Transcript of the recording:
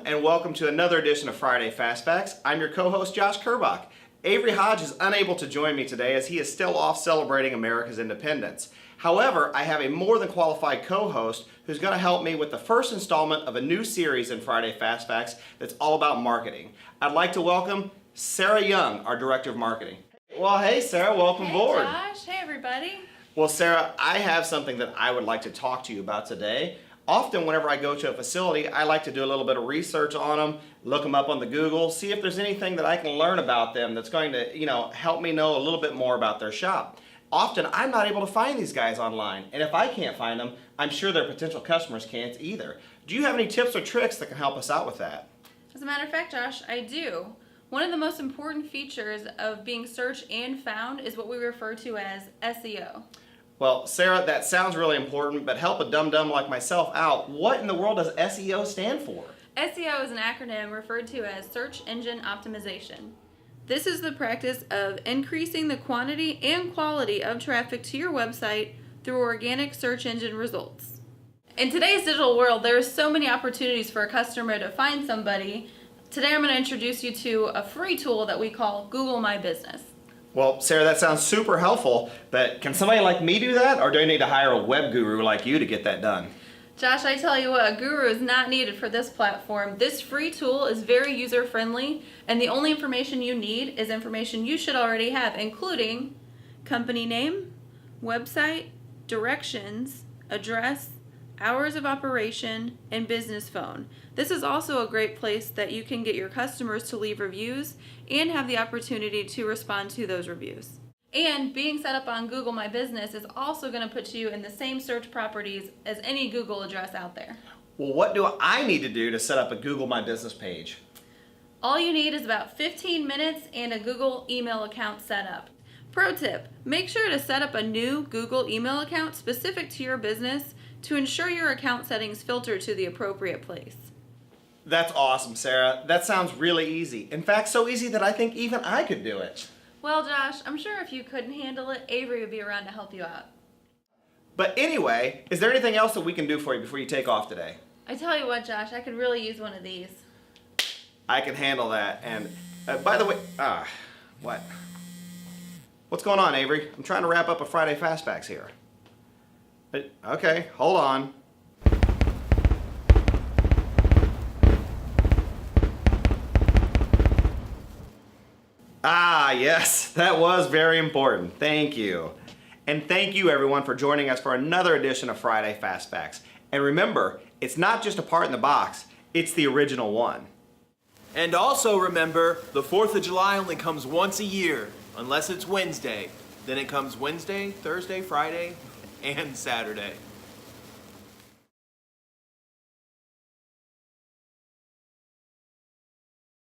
everyone, and welcome to another edition of Friday Fastbacks. I'm your co-host Josh Kerbach. Avery Hodge is unable to join me today as he is still off celebrating America's independence. However, I have a more than qualified co-host who's going to help me with the first installment of a new series in Friday Fastbacks that's all about marketing. I'd like to welcome Sarah Young, our Director of Marketing. Well, hey Sarah, welcome aboard. Hey Josh, hey everybody. Well, Sarah, I have something that I would like to talk to you about today. Often whenever I go to a facility, I like to do a little bit of research on them, look them up on the Google, see if there's anything that I can learn about them that's going to, help me know a little bit more about their shop. Often I'm not able to find these guys online, and if I can't find them, I'm sure their potential customers can't either. Do you have any tips or tricks that can help us out with that? As a matter of fact, Josh, I do. One of the most important features of being searched and found is what we refer to as SEO. Well, Sarah, that sounds really important, but help a dum-dum like myself out. What in the world does SEO stand for? SEO is an acronym referred to as Search Engine Optimization. This is the practice of increasing the quantity and quality of traffic to your website through organic search engine results. In today's digital world, there are so many opportunities for a customer to find somebody. Today I'm going to introduce you to a free tool that we call Google My Business. Well, Sarah, that sounds super helpful, but can somebody like me do that, or do I need to hire a web guru like you to get that done? Josh, I tell you what, a guru is not needed for this platform. This free tool is very user-friendly, and the only information you need is information you should already have, including company name, website, directions, address, hours of operation, and business phone. This is also a great place that you can get your customers to leave reviews and have the opportunity to respond to those reviews. And being set up on Google My Business is also going to put you in the same search properties as any Google address out there. Well, what do I need to do to set up a Google My Business page? All you need is about 15 minutes and a Google email account set up. Pro tip, make sure to set up a new Google email account specific to your business to ensure your account settings filter to the appropriate place. That's awesome, Sarah. That sounds really easy. In fact, so easy that I think even I could do it. Well, Josh, I'm sure if you couldn't handle it, Avery would be around to help you out. But anyway, is there anything else that we can do for you before you take off today? I tell you what, Josh, I could really use one of these. I can handle that. And by the way, what? What's going on, Avery? I'm trying to wrap up a Friday Fastbacks here. Okay, hold on. Ah, yes, that was very important. Thank you. And thank you, everyone, for joining us for another edition of Friday Fastbacks. And remember, it's not just a part in the box, it's the original one. And also remember, the 4th of July only comes once a year, unless it's Wednesday. Then it comes Wednesday, Thursday, Friday, and Saturday.